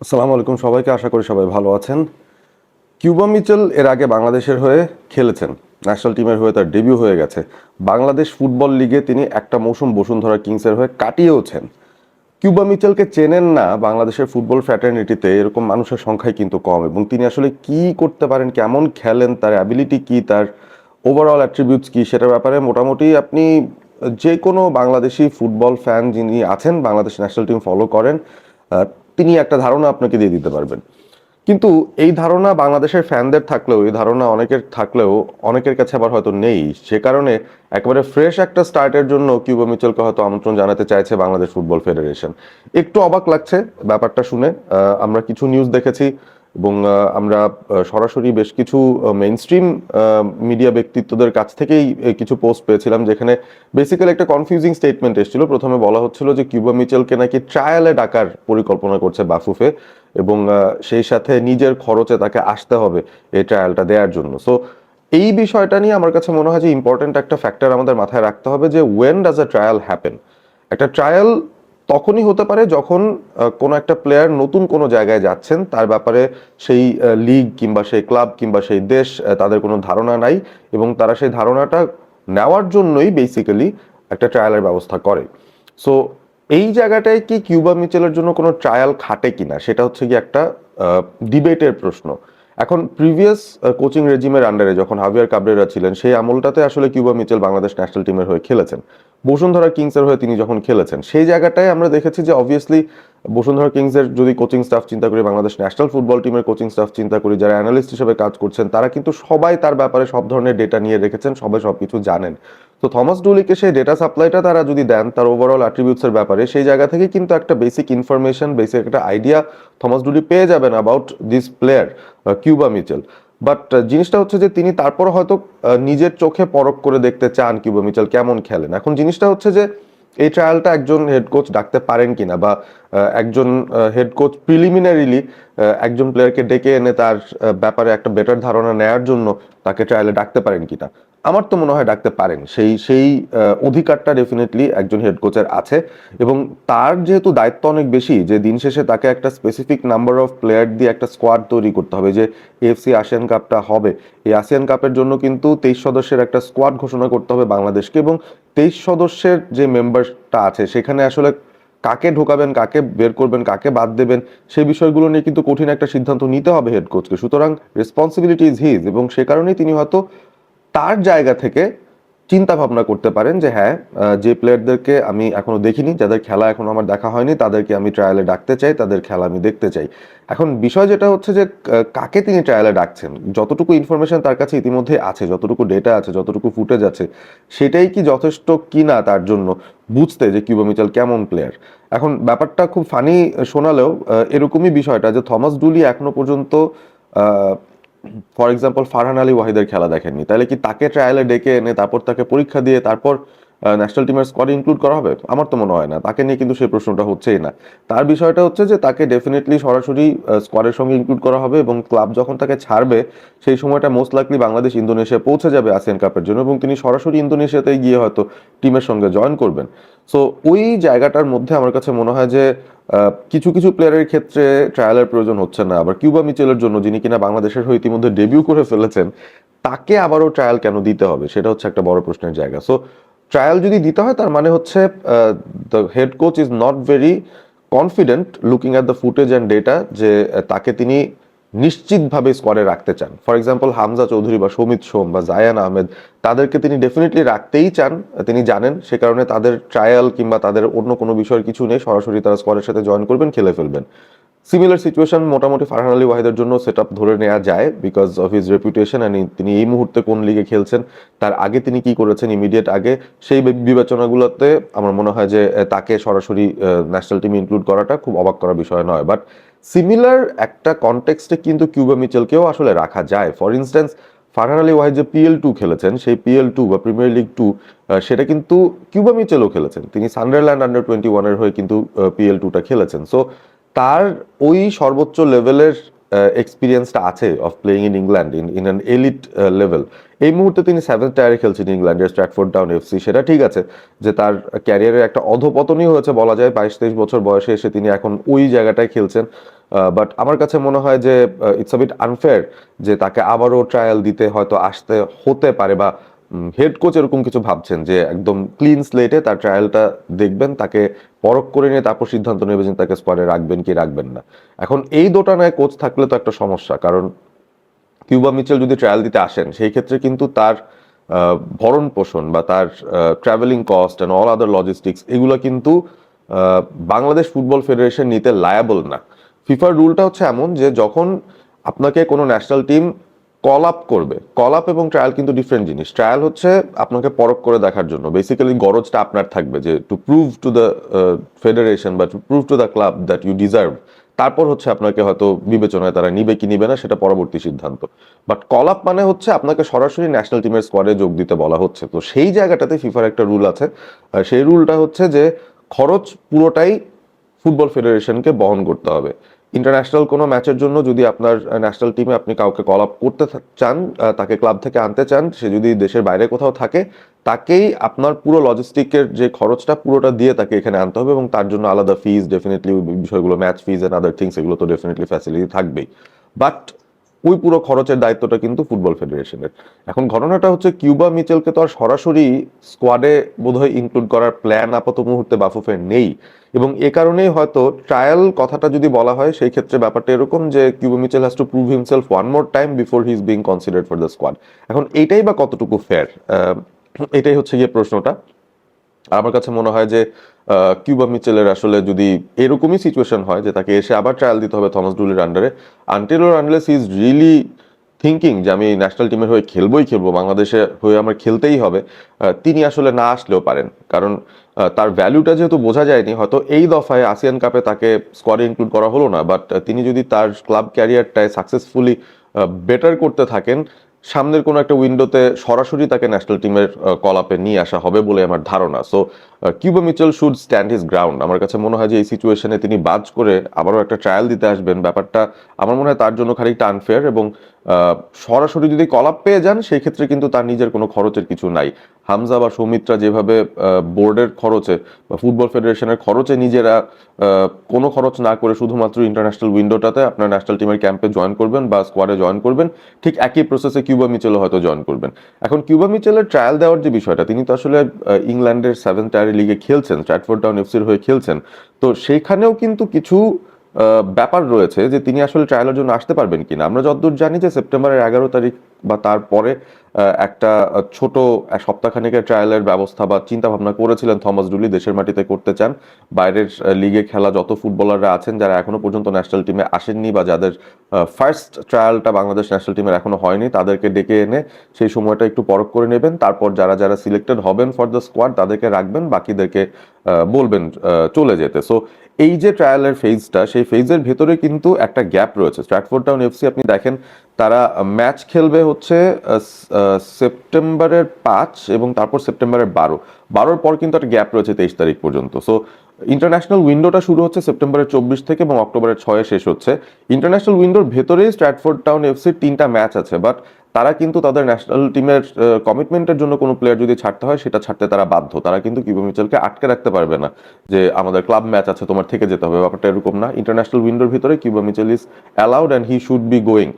আসসালামু আলাইকুম সবাইকে, আশা করি সবাই ভালো আছেন। কিউবা মিচেল এর আগে বাংলাদেশের হয়ে খেলেছেন, ন্যাশনাল টিমের হয়ে তার ডেবিউ হয়ে গেছে। বাংলাদেশ ফুটবল লিগে তিনি একটা মৌসুম বসুন্ধরা কিংসের হয়ে কাটিয়েওছেন। কিউবা মিচেলকে চেনেন না বাংলাদেশের ফুটবল ফ্র্যাটার্নিটিতে এরকম মানুষের সংখ্যাই কিন্তু কম, এবং তিনি আসলে কি করতে পারেন, কেমন খেলেন, তার অ্যাবিলিটি কি, তার ওভারঅল অ্যাট্রিবিউটস কি, সেটার ব্যাপারে মোটামুটি আপনি যে কোনো বাংলাদেশি ফুটবল ফ্যান যিনি আছেন, বাংলাদেশ ন্যাশনাল টিম ফলো করেন, আহ, তিনি একটা ধারণা আপনাকে দিয়ে দিতে পারবেন। কিন্তু এই ধারণা বাংলাদেশের ফ্যানদের থাকলেও, এই ধারণা অনেকের থাকলেও অনেকের কাছে আবার হয়তো নেই। সে কারণে একেবারে ফ্রেশ একটা স্টার্টের জন্য কিউবা মিচেলকে হয়তো আমন্ত্রণ জানাতে চাইছে বাংলাদেশ ফুটবল ফেডারেশন। একটু অবাক লাগছে ব্যাপারটা শুনে। আমরা কিছু নিউজ দেখেছি, এবং আমরা সরাসরি বেশ কিছু মেইন স্ট্রিম মিডিয়া ব্যক্তিত্বদের কাছ থেকেই কিছু পোস্ট পেয়েছিলাম, যেখানে বেসিক্যালি একটা কনফিউজিং স্টেটমেন্ট এসেছিল। প্রথমে বলা হচ্ছিল যে কিউবা মিচেলকে নাকি ট্রায়ালে ডাকার পরিকল্পনা করছে বাফুফে, এবং সেই সাথে নিজের খরচে তাকে আসতে হবে এই ট্রায়ালটা দেওয়ার জন্য। সো এই বিষয়টা নিয়ে আমার কাছে মনে হয় যে ইম্পর্টেন্ট একটা ফ্যাক্টর আমাদের মাথায় রাখতে হবে, যে when does a trial happen. একটা ট্রায়াল তখনই হতে পারে যখন কোনো একটা প্লেয়ার নতুন কোনো জায়গায় যাচ্ছেন, তার ব্যাপারে সেই লিগ কিংবা সেই ক্লাব কিংবা সেই দেশ তাদের কোনো ধারণা নাই, এবং তারা সেই ধারণাটা নেওয়ার জন্যই বেসিক্যালি একটা ট্রায়ালের ব্যবস্থা করে। সো এই জায়গাটায় কি কিউবা মিচেলের জন্য কোনো ট্রায়াল খাটে কিনা, সেটা হচ্ছে কি একটা ডিবেটের প্রশ্ন। এখন প্রিভিয়াস কোচিং রেজিমের আন্ডারে যখন হাভিয়ার কাবরেরা ছিলেন, সেই আমলটাতে আসলে কিউবা মিচেল বাংলাদেশ ন্যাশনাল টিমের হয়ে খেলেছেন। বসুন্ধরা কিংসের হয়ে তিনি যখন খেলেছেন, সেই জায়গাটায় আমরা দেখেছি যে অবভিয়াসলি বসুন্ধরা কিংসের যদি কোচিং স্টাফ চিন্তা করি, বাংলাদেশ ন্যাশনাল ফুটবল টিমের কোচিং স্টাফ চিন্তা করি, যারা অ্যানালিস্ট হিসেবে কাজ করছেন, তারা কিন্তু সবাই তার ব্যাপারে সব ধরনের ডেটা নিয়ে রেখেছেন, সবাই সবকিছু জানেন। তো থমাস ডুলিকে সেই ডেটা সাপ্লাইটা তারা যদি দেন তার ওভারঅল অ্যাট্রিবিউটসের ব্যাপারে, সেই জায়গা থেকে কিন্তু একটা বেসিক ইনফরমেশন, বেসিক একটা আইডিয়া থমাস ডুলি পেয়ে যাবেন about this player Cuba Mitchell. But জিনিসটা হচ্ছে যে তিনি তারপর হয়তো নিজের চোখে পরখ করে দেখতে চান কিউবা মিচেল কেমন খেলেন। এখন জিনিসটা হচ্ছে যে এই ট্রায়ালটা একজন হেড কোচ ডাকতে পারেন কিনা, বা একজন হেড কোচ প্রিলিমিনারিলি একজন প্লেয়ারকে ডেকে এনে তার ব্যাপারে একটা বেটার ধারণা নেয়ার জন্য তাকে ট্রায়ালে ডাকতে পারেন কিনা, আমার তো মনে হয় ডাকতে পারেন। সেই সেই অধিকারটা ডেফিনেটলি একজন হেড কোচের আছে, এবং তার যেহেতু দায়িত্ব অনেক বেশি, যে দিন শেষে তাকে একটা স্পেসিফিক নাম্বার অফ প্লেয়ার দিয়ে একটা স্কোয়াড তৈরি করতে হবে। যে এএফসি আসিয়ান কাপটা হবে, এই আসিয়ান কাপের জন্য কিন্তু 23 সদস্যের একটা স্কোয়াড ঘোষণা করতে হবে বাংলাদেশকে, এবং 23 সদস্যের যে মেম্বারটা আছে সেখানে আসলে কাকে ঢোকাবেন, কাকে বের করবেন, কাকে বাদ দেবেন, সেই বিষয়গুলো নিয়ে কিন্তু কঠিন একটা সিদ্ধান্ত নিতে হবে হেড কোচকে। সুতরাং রেসপন্সিবিলিটি ইজ হিজ, এবং সে কারণেই তিনি হয়তো তার জায়গা থেকে চিন্তা ভাবনা করতে পারেন যে হ্যাঁ, যে প্লেয়ারদেরকে আমি এখনো দেখিনি, যাদের খেলা এখনো আমার দেখা হয়নি, তাদেরকে আমি ট্রায়ালে ডাকতে চাই, তাদের খেলা আমি দেখতে চাই। এখন বিষয় যেটা হচ্ছে যে কাকে তিনি ট্রায়ালে ডাকছেন, যতটুকু ইনফরমেশন তার কাছে ইতিমধ্যে আছে, যতটুকু ডেটা আছে, যতটুকু ফুটেজ আছে, সেটাই কি যথেষ্ট কিনা তার জন্য বুঝতে যে কিউবা মিচেল কেমন প্লেয়ার। এখন ব্যাপারটা খুব ফানি শোনালেও এরকমই বিষয়টা, যে থমাস ডুলি এখনো পর্যন্ত ফর এক্সাম্পল ফারহান আলী ওয়াহিদের খেলা দেখেননি, তাহলে কি তাকে ট্রায়ালে ডেকে এনে তারপর তাকে পরীক্ষা দিয়ে তারপর ন্যাশনাল টিমের স্কোয়াডে ইনক্লুড করা হবে? আমার তো মনে হয় না। তাকে নিয়ে কিন্তু সেই প্রশ্নটা হচ্ছেই না। তার বিষয়টা হচ্ছে যে তাকে ডেফিনেটলি সরাসরি স্কোয়াডের সঙ্গে ইনক্লুড করা হবে, এবং ক্লাব যখন তাকে ছাড়বে সেই সময়টা মোস্ট লাইকলি বাংলাদেশ ইন্দোনেশিয়া পৌঁছে যাবে আসিয়ান কাপের জন্য, এবং তিনি সরাসরি ইন্দোনেশিয়াতে গিয়ে হয়তো টিমের সঙ্গে জয়েন করবেন। সো ওই জায়গাটার মধ্যে আমার কাছে মনে হয় যে কিছু কিছু প্লেয়ারের ক্ষেত্রে ট্রায়ালের প্রয়োজন হচ্ছে না। আবার কিউবা মিচেলের জন্য, যিনি কিনা বাংলাদেশের হয়ে ইতিমধ্যে ডেবিউ করে ফেলেছেন, তাকে আবারও ট্রায়াল কেন দিতে হবে, সেটা হচ্ছে একটা বড় প্রশ্নের জায়গা। সো ট্রায়াল যদি দিতে হয়, তার মানে হচ্ছে the head coach is not very confident looking at the footage and data, যে তাকে তিনি নিশ্চিতভাবে স্কোয়াডে রাখতে চান। ফর এক্সাম্পল হামজা চৌধুরী বা সমিত সোম বা জায়ান আহমেদ, তাদেরকে তিনি ডেফিনেটলি রাখতেই চান। তিনি জানেন, সে কারণে তাদের ট্রায়াল কিংবা তাদের অন্য কোনো বিষয়ের কিছু নেই, সরাসরি তারা স্কোয়াডের সাথে জয়েন করবেন, খেলে ফেলবেন। সিমিলার সিচুয়েশন মোটামুটি ফারহান আলী ওয়াহিদের জন্য সেট আপ ধরে নেওয়া যায়, because of his reputation and তিনি এই মুহূর্তে কোন লিগে খেলছেন, তার আগে তিনি কি করেছেন ইমিডিয়েট আগে, সেই বিবেচনাগুলোতে আমার মনে হয় যে তাকে সরাসরি ন্যাশনাল টিমে ইনক্লুড করাটা খুব অবাক করার বিষয় নয়। বাট সিমিলার একটা কনটেক্সটে কিন্তু কিউবা মিচেলকেও আসলে রাখা যায়। ফর ইনস্ট্যান্স, ফারহান আলী ওয়াহিদ যে PL2 খেলেছেন, সেই PL2 বা প্রিমিয়ার লিগ 2, সেটা কিন্তু কিউবা মিচেলও খেলেছেন। তিনি সান্ডারল্যান্ড আন্ডার 21 এর হয়ে কিন্তু PL2টা খেলেছেন। সো তার ওই সর্বোচ্চ লেভেলের এক্সপিরিয়েন্সটা আছে of playing in England in an elite level. এই মুহূর্তে তিনি 7th টায়ারে খেলছেন ইংল্যান্ডের স্ট্র্যাটফোর্ড টাউন এফসি। সেটা ঠিক আছে যে তার ক্যারিয়ারের একটা অধপতনই হয়েছে বলা যায়, 22-23 বছর বয়সে এসে তিনি এখন ওই জায়গাটায় খেলছেন। বাট আমার কাছে মনে হয় যে ইটস আ বিট আনফেয়ার যে তাকে আবারও ট্রায়াল দিতে হয়তো আসতে হতে পারে, বা হেড কোচ এরকম কিছু ভাবছেন যে একদম ক্লিন স্লেটে তার ট্রায়ালটা দেখবেন, তাকে পরখ করে নিয়ে তারপর সিদ্ধান্ত নেবেন যে তাকে স্কোয়াডে রাখবেন কি রাখবেন না। এখন এই দোটানায় কোচ থাকলে তো একটা সমস্যা, কারণ কিউবা মিচেল যদি ট্রায়াল দিতে আসেন সেই ক্ষেত্রে কিন্তু তার ভরণ পোষণ বা তার travelling cost and all other logistics এগুলো কিন্তু বাংলাদেশ ফুটবল ফেডারেশন নিতে লায়াবল না। ফিফার রুলটা হচ্ছে এমন যে যখন আপনাকে কোনো ন্যাশনাল টিম কল আপ করবে, কল আপ এবং ট্রায়াল কিন্তু ডিফারেন্ট জিনিস। ট্রায়াল হচ্ছে আপনাকে পরখ করে দেখার জন্য, বেসিক্যালি গরজটা আপনার থাকবে যে to prove to the federation বা to prove to the club that you deserve. তারপর হচ্ছে আপনাকে হয়তো বিবেচনায় তারা নিবে কি নিবে না সেটা পরবর্তী সিদ্ধান্ত। বাট কল আপ মানে হচ্ছে আপনাকে সরাসরি ন্যাশনাল টিমের স্কোয়াডে যোগ দিতে বলা হচ্ছে। তো সেই জায়গাটাতে ফিফার একটা রুল আছে, সেই রুলটা হচ্ছে যে খরচ পুরোটাই ফুটবল ফেডারেশনকে বহন করতে হবে। ইন্টারন্যাশনাল কোনো ম্যাচের জন্য যদি আপনার ন্যাশনাল টিমে আপনি কাউকে কল আপ করতে চান, তাকে ক্লাব থেকে আনতে চান, সে যদি দেশের বাইরে কোথাও থাকে, তাকেই আপনার পুরো লজিস্টিকের যে খরচটা পুরোটা দিয়ে তাকে এখানে আনতে হবে, এবং তার জন্য আলাদা ফিজ ডেফিনেটলি, বিষয়গুলো match fees and other things এগুলো তো ডেফিনেটলি ফ্যাসিলিটি থাকবেই। বাট ওই পুরো খরচের দায়িত্বটা কিন্তু ফুটবল ফেডারেশনের। এখন ঘটনাটা হচ্ছে কিউবা মিচেলকে তো আর সরাসরি স্কোয়াডে বোধহয় ইনক্লুড করার প্ল্যান আপাতত মুহূর্তে বাফুফের নেই, এবং এ কারণেই হয়তো ট্রায়াল কথাটা যদি বলা হয় সেই ক্ষেত্রে ব্যাপারটা এরকম যে Cuba Mitchell has to prove himself one more time before he is being considered for the squad. এখন এইটাই বা কতটুকু ফেয়ার, এটাই হচ্ছে গিয়ে প্রশ্নটা। আমার কাছে মনে হয় যে কিউবা মিচেলের আসলে যদি এরকমই সিচুয়েশন হয় যে তাকে এসে আবার ট্রায়াল দিতে হবে থমাস ডুলির আন্ডারে, until or unless he is really thinking যে আমি ন্যাশনাল টিমের হয়ে খেলবোই খেলবো, বাংলাদেশে হয়ে আমার খেলতেই হবে, তিনি আসলে না আসলেও পারেন। কারণ তার ভ্যালুটা যেহেতু বোঝা যায়নি, হয়তো এই দফায় আসিয়ান কাপে তাকে স্কোয়াডে ইনক্লুড করা হলো না, বাট তিনি যদি তার ক্লাব ক্যারিয়ারটায় সাকসেসফুলি বেটার করতে থাকেন, সামনের কোনো একটা উইন্ডোতে সরাসরি তাকে ন্যাশনাল টিমের কল আপে নিয়ে আসা হবে বলে আমার ধারণা। So Cuba Mitchell should stand his ground. আমার কাছে মনে হয় যে এই সিচুয়েশনে তিনি বাজ করে আবারও একটা ট্রায়াল দিতে আসবেন, ব্যাপারটা আমার মনে হয় তার জন্য খানিকটা আনফেয়ার। এবং সরাসরি যদি কল আপ পেয়ে যান সেই ক্ষেত্রে কিন্তু তার নিজের কোনো খরচের কিছু নাই। হামজা বা সৌমিত্রা যেভাবে বোর্ডের খরচে বা ফুটবল ফেডারেশনের খরচে নিজেরা কোনো খরচ না করে শুধুমাত্র ইন্টারন্যাশনাল উইন্ডোটাতে আপনার ন্যাশনাল টিমের ক্যাম্পে জয়েন করবেন বা স্কোয়াডে জয়েন করবেন, ঠিক একই প্রসেসে কিউবা মিচেলও হয়তো জয়েন করবেন। এখন কিউবা মিচেলের ট্রায়াল দেওয়ার যে বিষয়টা, তিনি তো আসলে ইংল্যান্ডের 7th টায়ার লিগে খেলছেন, স্ট্র্যাটফোর্ড টাউন এফসির হয়ে খেলছেন। তো সেইখানেও কিন্তু কিছু ব্যাপার রয়েছে যে তিনি আসলে ট্রায়ালের জন্য আসতে পারবেন কিনা। আমরা যতদূর জানি যে সেপ্টেম্বরের 11 তারিখ বা তারপরে একটা ছোট সপ্তাহখানেকের ট্রায়ালের ব্যবস্থা বা চিন্তা ভাবনা করেছিলেন থমাস ডুলি, দেশের মাটিতে করতে চান। বাইরের লিগে খেলা যত ফুটবলাররা আছেন যারা এখনো পর্যন্ত ন্যাশনাল টিমে আসেননি বা যাদের ফার্স্ট ট্রায়ালটা বাংলাদেশ ন্যাশনাল টিমের এখনো হয়নি, তাদেরকে ডেকে এনে সেই সময়টা একটু পরখ করে নেবেন। তারপর যারা যারা সিলেক্টেড হবেন ফর দ্য স্কোয়াড তাদেরকে রাখবেন, বাকিদেরকে বলবেন চলে যেতে। সো এই যে ট্রায়ালের ফেজটা, সেই ফেজের ভেতরে কিন্তু একটা গ্যাপ রয়েছে। স্ট্র্যাটফোর্ড টাউন এফসি আপনি দেখেন তারা ম্যাচ খেলবে হচ্ছে সেপ্টেম্বরের 5 এবং তারপর সেপ্টেম্বরের 12 পর কিন্তু একটা গ্যাপ রয়েছে 23 তারিখ পর্যন্ত। সো ইন্টারন্যাশনাল উইন্ডোটা শুরু হচ্ছে সেপ্টেম্বরের 24 থেকে এবং অক্টোবরের 6-এ শেষ হচ্ছে। ইন্টারন্যাশনাল উইন্ডোর ভেতরেই স্ট্র্যাটফোর্ড টাউন এফসির 3টা ম্যাচ আছে, বাট তারা কিন্তু তাদের ন্যাশনাল টিমের কমিটমেন্টের জন্য কোনো প্লেয়ার যদি ছাড়তে হয় সেটা ছাড়তে তারা বাধ্য। তারা কিন্তু কিউবা মিচেলকে আটকে রাখতে পারবে না যে আমাদের ক্লাব ম্যাচ আছে তোমার থেকে যেতে হবে, ব্যাপারটা এরকম না। ইন্টারন্যাশনাল উইন্ডোর ভিতরে Cuba Mitchell is allowed and he should be going,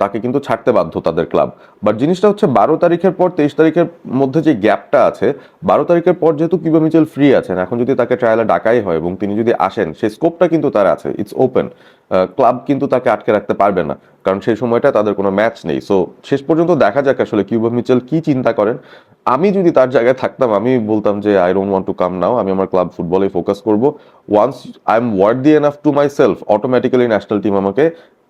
তাকে কিন্তু ছাড়তে বাধ্য তাদের ক্লাব। বাট জিনিসটা হচ্ছে 12 তারিখের পর 23 তারিখের মধ্যে যে গ্যাপটা আছে, 12 তারিখের পর যেহেতু কিউবা মিচেল ফ্রি আছেন, এখন যদি তাকে ট্রায়ালে ডাকাই হয় এবং তিনি যদি আসেন, সেই স্কোপটা কিন্তু তার আছে, ইটস ওপেন। ক্লাব কিন্তু তাকে আটকে রাখতে পারবে না, কারণ সেই সময়টা তাদের কোনো ম্যাচ নেই। সো শেষ পর্যন্ত দেখা যাক আসলে কিউবা মিচেল কি চিন্তা করেন। আমি যদি তার জায়গায় থাকতাম আমি বলতাম যে I don't want to come now, আমি আমার ক্লাব ফুটবলে ফোকাস করব। Once I am worthy enough to myself, automatically national team আমাকে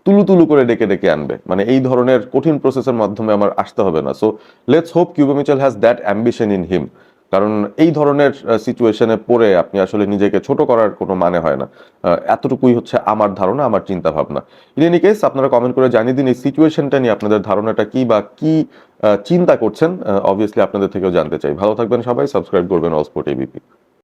তুলু তুলু করে ডেকে ডেকে আনবে, মানে এই ধরনের কঠিন প্রসেসের মাধ্যমে আমার আসতে হবে না। So let's hope Cuba Mitchell has that ambition in him, কারণ এই ধরনের সিচুয়েশনে পড়ে আপনি আসলে নিজেকে ছোট করার কোনো মানে হয় না। এতটুকুই হচ্ছে আমার ধারণা, আমার চিন্তা ভাবনা। ইন এনি কেস আপনারা কমেন্ট করে জানিয়ে দিন এই সিচুয়েশনটা নিয়ে আপনাদের ধারণাটা কি বা কি চিন্তা করছেন, অবভিয়াসলি আপনাদের থেকেও জানতে চাই। ভালো থাকবেন সবাই, সাবস্ক্রাইব করবেন অল স্পোর্ট এবিপি।